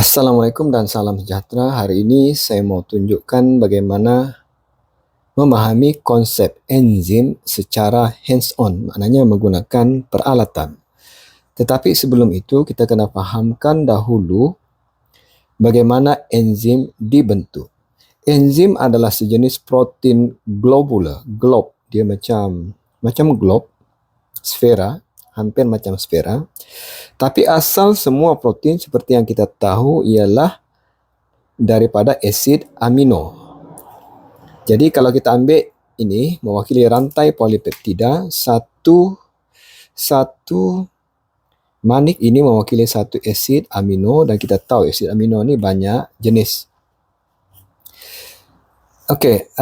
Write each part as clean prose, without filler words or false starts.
Assalamualaikum dan salam sejahtera. Hari ini saya mau tunjukkan bagaimana memahami konsep enzim secara hands-on, maknanya menggunakan peralatan. Tetapi sebelum itu kita kena fahamkan dahulu bagaimana enzim dibentuk. Enzim adalah sejenis protein globular, glob. Dia macam glob, sfera, hampir macam sfera. Tapi asal semua protein seperti yang kita tahu ialah daripada asid amino. Jadi kalau kita ambil ini mewakili rantai polipeptida, satu manik ini mewakili satu asid amino, dan kita tahu asid amino ni banyak jenis. Okey,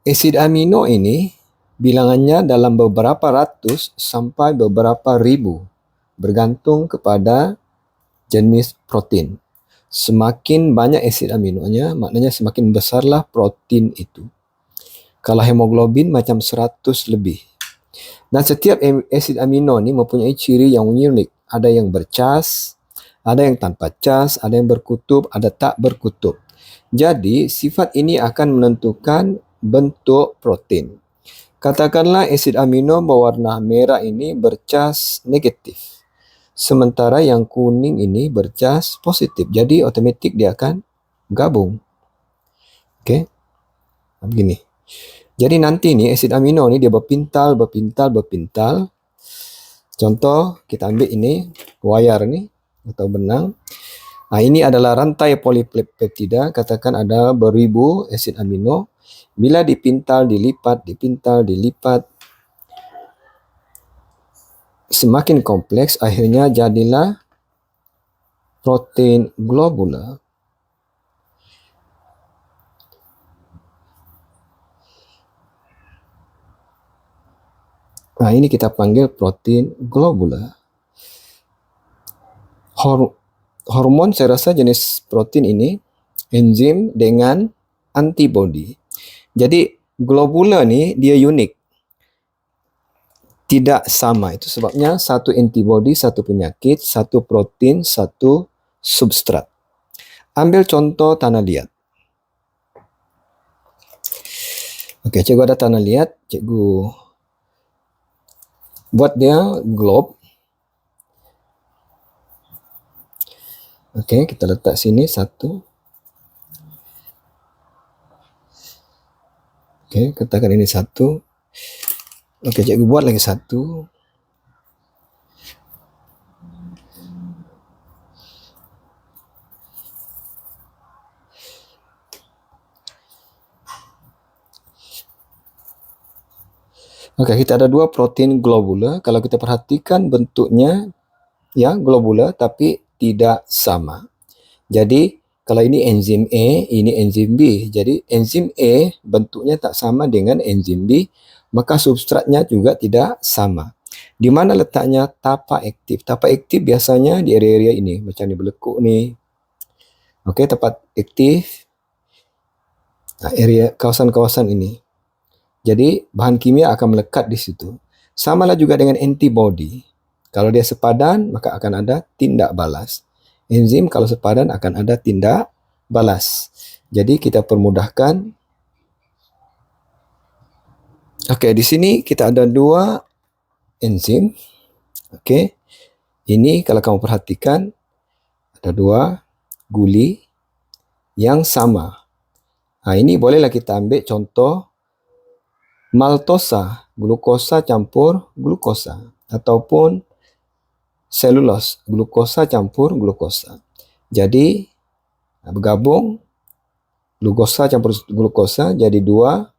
asid amino ini bilangannya dalam beberapa ratus sampai beberapa ribu, bergantung kepada jenis protein. Semakin banyak asid aminonya, maknanya semakin besarlah protein itu. Kalau hemoglobin macam 100 lebih. Dan setiap asid amino ni mempunyai ciri yang unik. Ada yang bercas, ada yang tanpa cas, ada yang berkutub, ada tak berkutub. Jadi, sifat ini akan menentukan bentuk protein. Katakanlah asid amino berwarna merah ini bercas negatif. Sementara yang kuning ini bercas positif. Jadi otomatik dia akan gabung. Okey. Begini. Jadi nanti ni asid amino ni dia berpintal. Contoh kita ambil ini wayar ni atau benang. Ini adalah rantai polipeptida. Katakan ada beribu asid amino. Bila dipintal, dilipat, semakin kompleks, akhirnya jadilah protein globular. Ini kita panggil protein globular. Hormon, saya rasa jenis protein ini, enzim dengan antibody. Jadi globular ni dia unik. Tidak sama. Itu sebabnya satu antibody, satu penyakit, satu protein, satu substrat. Ambil contoh tanah liat. Okey, cikgu ada tanah liat. Cikgu buat dia globe. Okey, kita letak sini satu. Okey, katakan ini satu. Okey, cikgu buat lagi satu. Okey, kita ada dua protein globular. Kalau kita perhatikan bentuknya ya globular tapi tidak sama. Jadi kalau ini enzim A, ini enzim B. Jadi enzim A bentuknya tak sama dengan enzim B, maka substratnya juga tidak sama. Di mana letaknya tapak aktif? Tapak aktif biasanya di area-area ini, macam ni berlekuk ni. Okey, tapak aktif area kawasan-kawasan ini. Jadi bahan kimia akan melekat di situ. Samalah juga dengan antibody. Kalau dia sepadan, maka akan ada tindak balas. Enzim kalau sepadan akan ada tindak balas. Jadi kita permudahkan. Okey, di sini kita ada dua enzim. Okey. Ini kalau kamu perhatikan ada dua guli yang sama. Ini bolehlah kita ambil contoh maltosa, glukosa campur glukosa, ataupun selulos, glukosa campur glukosa. Jadi bergabung glukosa campur glukosa jadi dua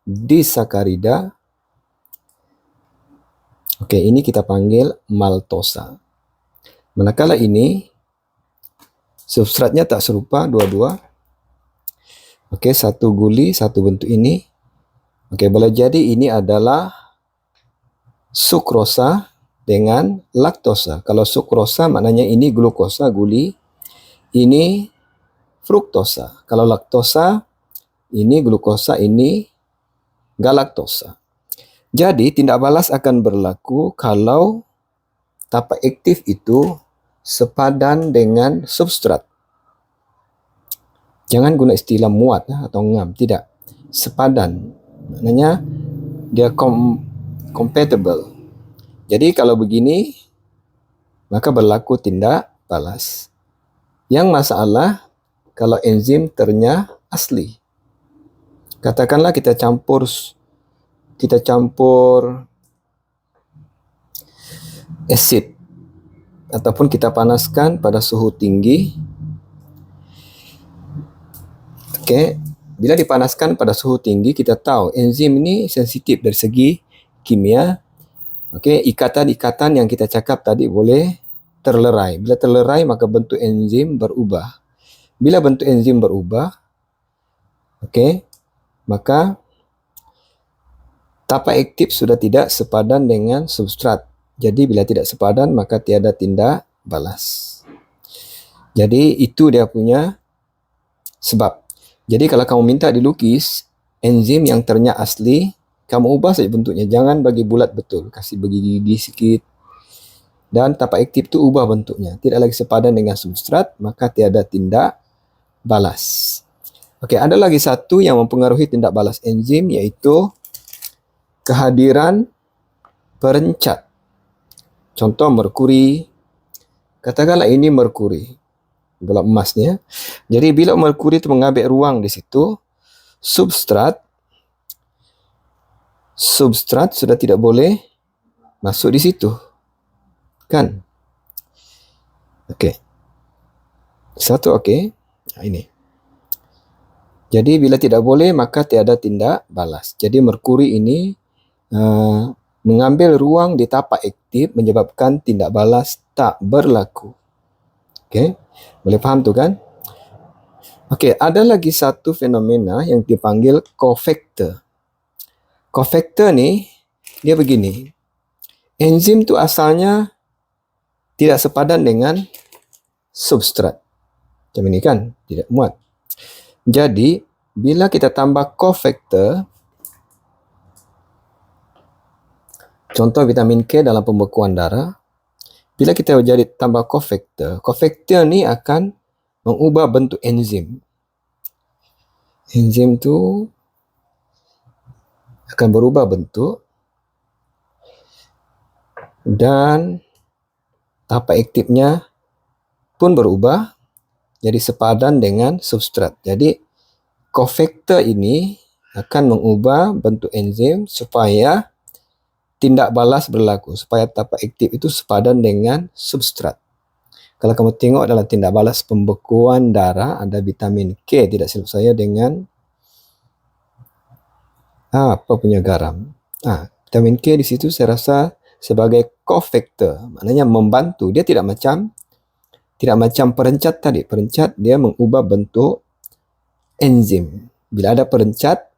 disakarida. Okey, ini kita panggil maltosa. Manakala ini substratnya tak serupa dua-dua. Okey, satu guli, satu bentuk ini. Okey, boleh jadi ini adalah sukrosa dengan laktosa. Kalau sukrosa maknanya ini glukosa, guli. Ini fruktosa. Kalau laktosa, ini glukosa, ini galaktosa. Jadi, tindak balas akan berlaku kalau tapak aktif itu sepadan dengan substrat. Jangan guna istilah muat atau ngam, tidak. Sepadan, maknanya dia compatible. Jadi kalau begini, maka berlaku tindak balas. Yang masalah kalau enzim ternyata asli. Katakanlah kita campur asid ataupun kita panaskan pada suhu tinggi. Okey, bila dipanaskan pada suhu tinggi, kita tahu enzim ini sensitif dari segi kimia. Okey, ikatan-ikatan yang kita cakap tadi boleh terlerai. Bila terlerai, maka bentuk enzim berubah. Bila bentuk enzim berubah, okey, maka tapak aktif sudah tidak sepadan dengan substrat. Jadi bila tidak sepadan, maka tiada tindak balas. Jadi itu dia punya sebab. Jadi kalau kamu minta dilukis enzim yang ternyata asli, kamu ubah saja bentuknya. Jangan bagi bulat betul. Kasih bagi gigi sikit. Dan tapak aktif itu ubah bentuknya. Tidak lagi sepadan dengan substrat, maka tiada tindak balas. Okey, ada lagi satu yang mempengaruhi tindak balas enzim, iaitu kehadiran perencat. Contoh merkuri. Katakanlah ini merkuri. Bola emas ni ya. Jadi bila merkuri itu mengambil ruang di situ, substrat sudah tidak boleh masuk di situ. Kan? Okey. Satu okey. Ini. Jadi bila tidak boleh, maka tiada tindak balas. Jadi merkuri ini mengambil ruang di tapak aktif menyebabkan tindak balas tak berlaku. Okey. Boleh faham tu kan? Okey, ada lagi satu fenomena yang dipanggil cofactor. Cofactor ni dia begini. Enzim tu asalnya tidak sepadan dengan substrat. Macam ini kan? Tidak muat. Jadi, bila kita tambah cofactor, contoh vitamin K dalam pembekuan darah, bila kita jadi tambah cofactor ni akan mengubah bentuk enzim. Enzim tu akan berubah bentuk dan tapak aktifnya pun berubah jadi sepadan dengan substrat. Jadi cofactor ini akan mengubah bentuk enzim supaya tindak balas berlaku, supaya tapak aktif itu sepadan dengan substrat. Kalau kamu tengok dalam tindak balas pembekuan darah, ada vitamin K, tidak silap saya, dengan apa punya garam. Vitamin K di situ saya rasa sebagai cofactor, maknanya membantu. Dia tidak macam perencat tadi. Perencat dia mengubah bentuk enzim. Bila ada perencat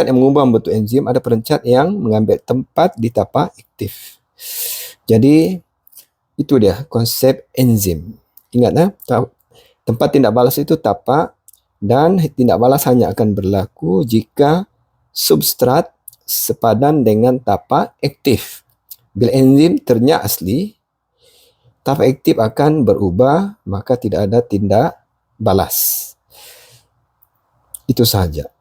yang mengubah bentuk enzim, ada perencat yang mengambil tempat di tapak aktif. Jadi itu dia konsep enzim. Ingat tempat tindak balas itu tapak, dan tindak balas hanya akan berlaku jika substrat sepadan dengan tapak aktif. Bila enzim ternyata asli, tapak aktif akan berubah, maka tidak ada tindak balas. Itu sahaja.